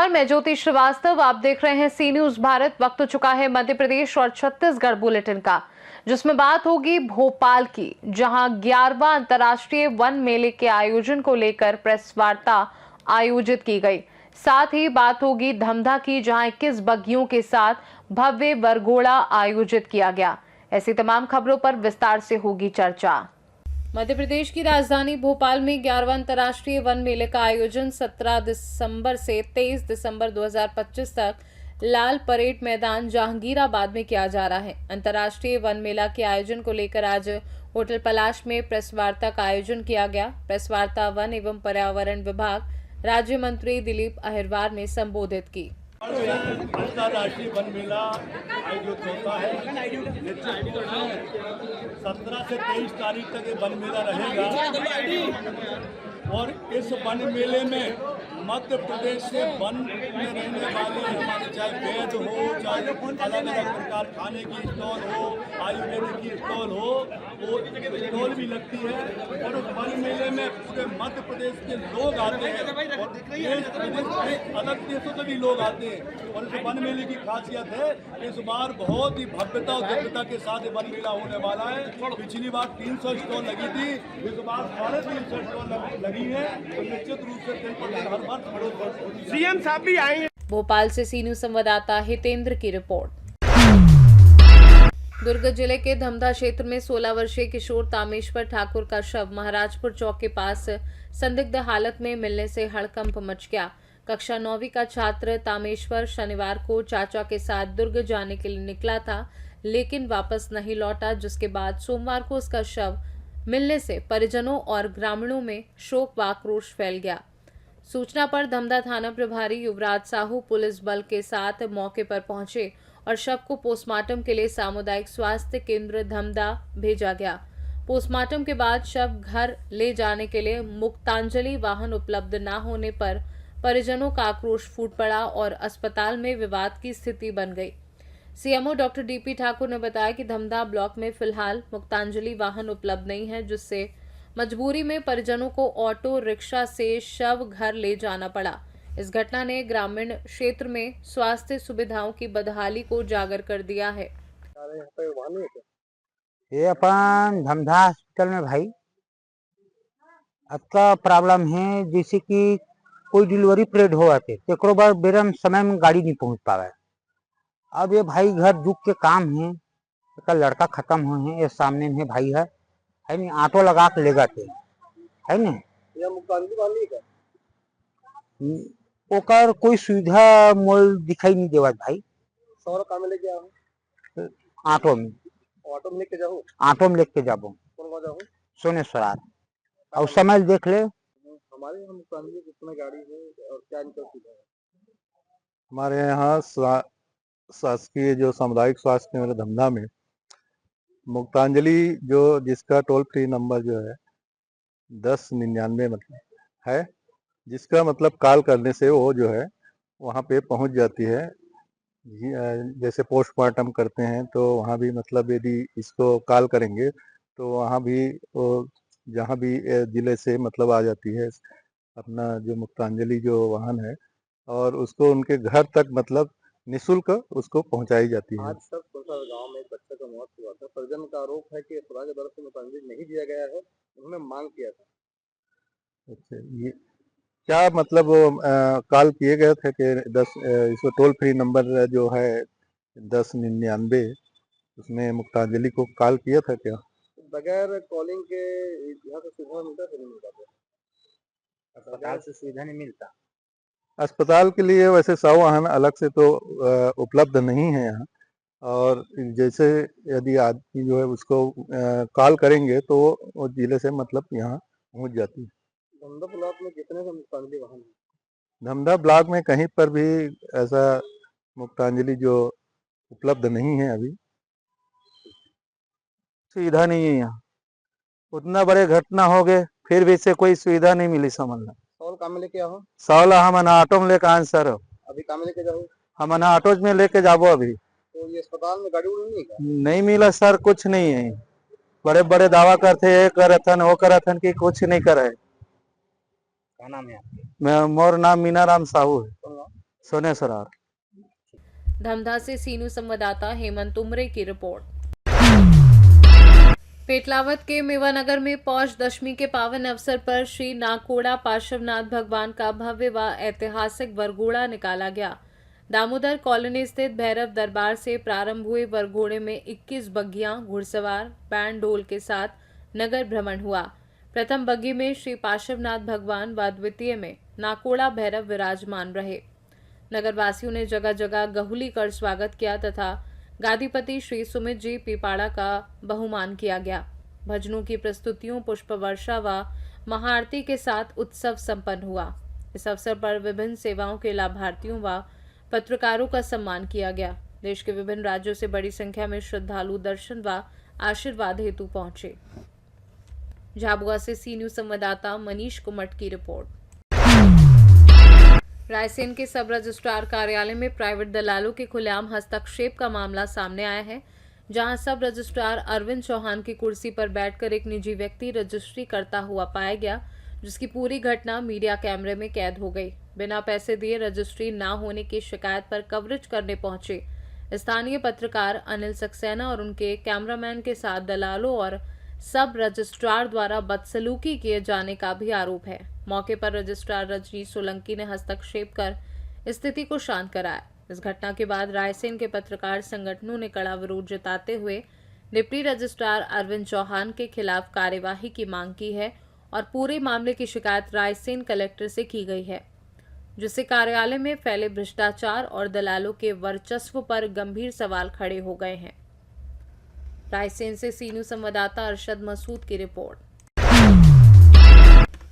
नमस्कार, मैं ज्योति श्रीवास्तव। आप देख रहे हैं सी न्यूज भारत। वक्त हो चुका है मध्य प्रदेश और छत्तीसगढ़ बुलेटिन का, जिसमें बात होगी भोपाल की, जहां 11वां अंतर्राष्ट्रीय वन मेले के आयोजन को लेकर प्रेस वार्ता आयोजित की गई। साथ ही बात होगी धमधा की, जहां 21 बग्गियों के साथ भव्य वरघोड़ा आयोजित किया गया। ऐसी तमाम खबरों पर विस्तार से होगी चर्चा। मध्य प्रदेश की राजधानी भोपाल में 11वां अंतर्राष्ट्रीय वन मेले का आयोजन 17 दिसंबर से 23 दिसंबर 2025 तक लाल परेड मैदान जहांगीराबाद में किया जा रहा है। अंतर्राष्ट्रीय वन मेला के आयोजन को लेकर आज होटल पलाश में प्रेस वार्ता का आयोजन किया गया। प्रेस वार्ता वन एवं पर्यावरण विभाग राज्य मंत्री दिलीप अहिरवार ने संबोधित की। अंतर्राष्ट्रीय वन मेला आयोजित होता है। 17 से 23 तारीख तक ये वन मेला रहेगा और इस वन मेले में मध्य प्रदेश से वन में रहने वाले हमारे चाहे वैद हो, चाहे अलग अलग प्रकार खाने की स्टॉल हो, आयुर्वेदिक की स्टॉल हो, वो स्टॉल भी लगती है। और उस वन मेले में पूरे मध्य प्रदेश के लोग आते हैं और देश विदेश के अलग देशों से भी लोग आते हैं। और इस वन मेले की खासियत है, इस बार बहुत ही भव्यता और दिव्यता के साथ ये वन मेला होने वाला है। पिछली बार 300 स्टॉल लगी थी, इस बार 350 स्टॉल लगी है। तो निश्चित रूप से हर बार सीएम साहब भी आएंगे। भोपाल से सी न्यूज संवाददाता हितेंद्र की रिपोर्ट। दुर्ग जिले के धमधा क्षेत्र में 16 वर्षीय किशोर तामेश्वर ठाकुर का शव महाराजपुर चौक के पास संदिग्ध हालत में मिलने से हड़कंप मच गया। कक्षा 9वीं का छात्र तामेश्वर शनिवार को चाचा के साथ दुर्ग जाने के लिए निकला था, लेकिन वापस नहीं लौटा, जिसके बाद सोमवार को उसका शव मिलने से परिजनों और ग्रामीणों में शोक व आक्रोश फैल गया। सूचना पर धमधा थाना प्रभारी युवराज साहू पुलिस बल के साथ मौके पर पहुंचे और शव को पोस्टमार्टम के लिए सामुदायिक स्वास्थ्य केंद्र धमधा भेजा गया। पोस्टमार्टम के बाद शव घर ले जाने के लिए मुक्तांजलि वाहन उपलब्ध न होने पर परिजनों का आक्रोश फूट पड़ा और अस्पताल में विवाद की स्थिति बन गई। सीएमओ डॉक्टर डीपी ठाकुर ने बताया कि धमधा ब्लॉक में फिलहाल मुक्तांजलि वाहन उपलब्ध नहीं है, जिससे मजबूरी में परिजनों को ऑटो रिक्शा से शव घर ले जाना पड़ा। इस घटना ने ग्रामीण क्षेत्र में स्वास्थ्य सुविधाओं की बदहाली को उजागर कर दिया है। ये अपन धमधा हॉस्पिटल में भाई आपका प्रॉब्लम है, जैसे कि कोई डिलीवरी पीरियड हो आते तो बार बेरम समय में गाड़ी नहीं पहुंच पावे। अब ये भाई घर दुख के काम है, एक लड़का खत्म हुए हैं, ये सामने में भाई है नहीं, ऑटो लगा के ले जाते है नहीं। ओकर कोई सुविधा मोल दिखाई नहीं देवा भाई। ऑटो में लेके जाबो सोनेश्वर और समय देख ले। हमारे यहाँ मुक्तांजलि कितने गाड़ी है और क्या इनका सुविधा है? हमारे यहाँ शासकीय जो सामुदायिक स्वास्थ्य केंद्र धमधा में मुक्तांजलि जो जिसका टोल फ्री नंबर जो है 1099 मतलब है, जिसका मतलब कॉल करने से वो जो है वहाँ पे पहुँच जाती है। जैसे पोस्टमार्टम करते हैं तो वहाँ भी मतलब यदि इसको कॉल करेंगे तो वहाँ भी वो जहाँ भी जिले से मतलब आ जाती है अपना जो मुक्तांजलि जो वाहन है, और उसको उनके घर तक मतलब निःशुल्क उसको पहुंचाई जाती है। आज तक गांव में एक बच्चे का मौत हुआ था। परिजन का आरोप है कि खुदा की तरफ से मुक्तांजलि नहीं दिया गया है, उन्होंने मांग किया था। अच्छा, ये क्या मतलब कॉल किए गए थे कि 10 इसको टोल फ्री नंबर जो है 1099 उसमें मुक्तांजलि को कॉल किया था क्या? बगैर कॉलिंग के यहाँ से सुविधा मिलता है, नहीं मिलता? अस्पताल से सुविधा नहीं मिलता। अस्पताल के लिए वैसे 100 वाहन अलग से तो उपलब्ध नहीं है यहाँ, और जैसे यदि आदमी जो है उसको कॉल करेंगे तो वो जिले से मतलब यहाँ पहुँच जाती है। धमधा ब्लॉक में कितने का मुक्तांजलि वाहन है? धमधा ब्लॉक में कहीं पर भी ऐसा मुक्तांजलि जो उपलब्ध नहीं है अभी। सुविधा नहीं है यहाँ, उतना बड़े घटना हो गए फिर भी से कोई सुविधा नहीं मिली। समझना सौल काम में लेके आओ। सौला हम ऑटो में लेके आए सर, अभी काम में लेके जाओ। हम ऑटो में लेके जाबो अभी। तो ये अस्पताल में गाड़ी उड़ी नहीं है? नहीं मिला सर, कुछ नहीं है। बड़े बड़े दावा करते ये करथन वो करथन की कुछ नहीं करे। क्या नाम है आपके? मैं मोर नाम मीनाराम साहू है। सोने सरार। धमधा से सीनू संवाददाता हेमंत उमरे की रिपोर्ट। पेटलावत के मेवानगर में पौष दशमी के पावन अवसर पर श्री नाकोड़ा पार्श्वनाथ भगवान का भव्य व ऐतिहासिक वरघोड़ा निकाला गया। दामोदर कॉलोनी स्थित भैरव दरबार से प्रारंभ हुए वरघोड़े में 21 बग्गियां, घुड़सवार, बैंड ढोल के साथ नगर भ्रमण हुआ। प्रथम बग्गी में श्री पार्श्वनाथ भगवान व द्वितीय में नाकोड़ा भैरव विराजमान रहे। नगरवासियों ने जगह जगह गहुली कर स्वागत किया तथा गादीपति श्री सुमित जी पीपाड़ा का बहुमान किया गया। भजनों की प्रस्तुतियों, पुष्प वर्षा व महाआरती के साथ उत्सव संपन्न हुआ। इस अवसर पर विभिन्न सेवाओं के लाभार्थियों व पत्रकारों का सम्मान किया गया। देश के विभिन्न राज्यों से बड़ी संख्या में श्रद्धालु दर्शन व आशीर्वाद हेतु पहुंचे। झाबुआ से सी न्यूज संवाददाता मनीष कुमट की रिपोर्ट। रायसेन के सब रजिस्ट्रार कार्यालय में प्राइवेट दलालों के खुलेआम हस्तक्षेप का मामला सामने आया है, जहां सब रजिस्ट्रार अरविंद चौहान की कुर्सी पर बैठकर एक निजी व्यक्ति रजिस्ट्री करता हुआ पाया गया, जिसकी पूरी घटना मीडिया कैमरे में कैद हो गई। बिना पैसे दिए रजिस्ट्री न होने की शिकायत पर कवरेज करने पहुंचे स्थानीय पत्रकार अनिल सक्सेना और उनके कैमरामैन के साथ दलालों और सब रजिस्ट्रार द्वारा बदसलूकी किए जाने का भी आरोप है। मौके पर रजिस्ट्रार रजनी सोलंकी ने हस्तक्षेप कर स्थिति को शांत कराया। इस घटना के बाद रायसेन के पत्रकार संगठनों ने कड़ा विरोध जताते हुए डिप्टी रजिस्ट्रार अरविंद चौहान के खिलाफ कार्यवाही की मांग की है और पूरे मामले की शिकायत रायसेन कलेक्टर से की गई है, जिससे कार्यालय में फैले भ्रष्टाचार और दलालों के वर्चस्व पर गंभीर सवाल खड़े हो गए हैं। रायसेन से सीनू संवाददाता अरशद मसूद की रिपोर्ट।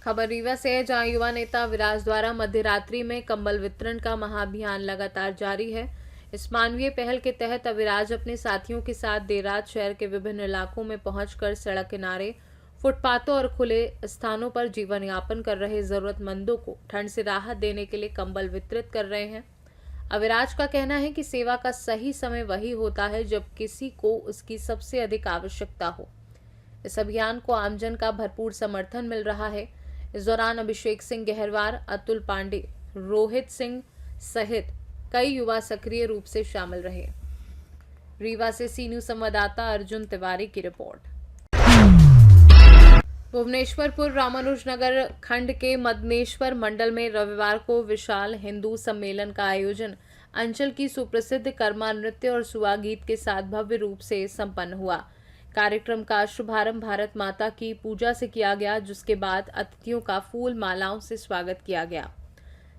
खबर रीवा से है, जहां युवा नेता विराज द्वारा मध्य रात्रि में कंबल वितरण का महाअभियान लगातार जारी है। इस मानवीय पहल के तहत अविराज अपने साथियों के साथ देर रात शहर के विभिन्न इलाकों में पहुंचकर सड़क किनारे, फुटपाथों और खुले स्थानों पर जीवन यापन कर रहे जरूरतमंदों को ठंड से राहत देने के लिए कंबल वितरित कर रहे हैं। अविराज का कहना है कि सेवा का सही समय वही होता है जब किसी को उसकी सबसे अधिक आवश्यकता हो। इस अभियान को आमजन का भरपूर समर्थन मिल रहा है। इस दौरान अभिषेक सिंह गहरवार, अतुल पांडे, रोहित सिंह सहित कई युवा सक्रिय रूप से शामिल रहे। रीवा से सी न्यूज संवाददाता अर्जुन तिवारी की रिपोर्ट। भुवनेश्वरपुर रामानुजनगर खंड के मदनेश्वर मंडल में रविवार को विशाल हिंदू सम्मेलन का आयोजन अंचल की सुप्रसिद्ध कर्मा नृत्य और सुआ गीत के साथ भव्य रूप से संपन्न हुआ। कार्यक्रम का शुभारंभ भारत माता की पूजा से किया गया, जिसके बाद अतिथियों का फूल मालाओं से स्वागत किया गया।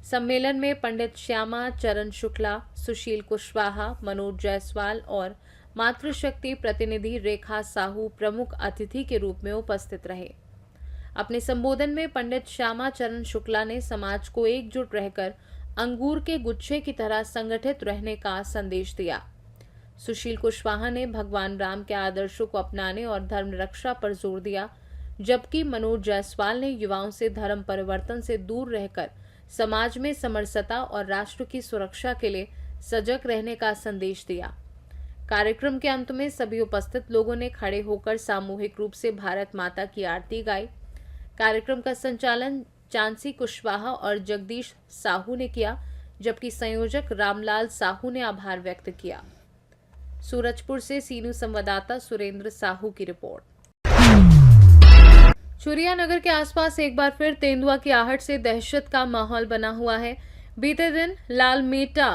सम्मेलन में पंडित श्यामा चरण शुक्ला, सुशील कुशवाहा, मनोज जायसवाल और मातृशक्ति प्रतिनिधि रेखा साहू प्रमुख अतिथि के रूप में उपस्थित रहे। अपने संबोधन में पंडित श्यामा चरण शुक्ला ने समाज को एकजुट रहकर अंगूर के गुच्छे की तरह संगठित रहने का संदेश दिया। सुशील कुशवाहा ने भगवान राम के आदर्शों को अपनाने और धर्म रक्षा पर जोर दिया, जबकि मनोज जायसवाल ने युवाओं से धर्म परिवर्तन से दूर रहकर समाज में समरसता और राष्ट्र की सुरक्षा के लिए सजग रहने का संदेश दिया। कार्यक्रम के अंत में सभी उपस्थित लोगों ने खड़े होकर सामूहिक रूप से भारत माता की आरती गाई। कार्यक्रम का संचालन चांसी कुशवाहा और जगदीश साहू ने किया, जबकि संयोजक रामलाल साहू ने आभार व्यक्त किया। सूरजपुर से सीनू संवाददाता सुरेंद्र साहू की रिपोर्ट। चुरिया नगर के आसपास एक बार फिर तेंदुआ की आहट से दहशत का माहौल बना हुआ है। बीते दिन लालमेटा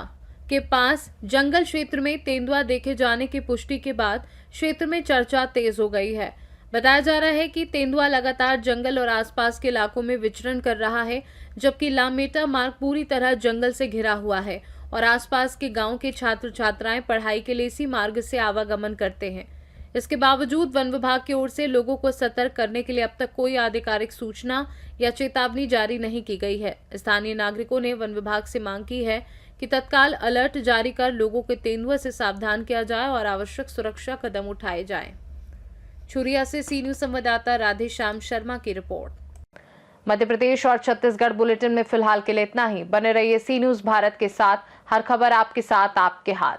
के पास जंगल क्षेत्र में तेंदुआ देखे जाने की पुष्टि के बाद क्षेत्र में चर्चा तेज हो गई है। बताया जा रहा है कि तेंदुआ लगातार जंगल और आसपास के इलाकों में विचरण कर रहा है, जबकि लालमेटा मार्ग पूरी तरह जंगल से घिरा हुआ है और आसपास के गांव के छात्र छात्राएं पढ़ाई के लिए इसी मार्ग से आवागमन करते हैं। इसके बावजूद वन विभाग की ओर से लोगों को सतर्क करने के लिए अब तक कोई आधिकारिक सूचना या चेतावनी जारी नहीं की गई है। स्थानीय नागरिकों ने वन विभाग से मांग की है कि तत्काल अलर्ट जारी कर लोगों को तेंदुआ से सावधान किया जाए और आवश्यक सुरक्षा कदम उठाए जाएं। छुरिया से सी न्यूज संवाददाता राधेश्याम शर्मा की रिपोर्ट। मध्य प्रदेश और छत्तीसगढ़ बुलेटिन में फिलहाल के लिए इतना ही। बने रहिए सी न्यूज भारत के साथ। हर खबर आपके साथ, आपके हाथ।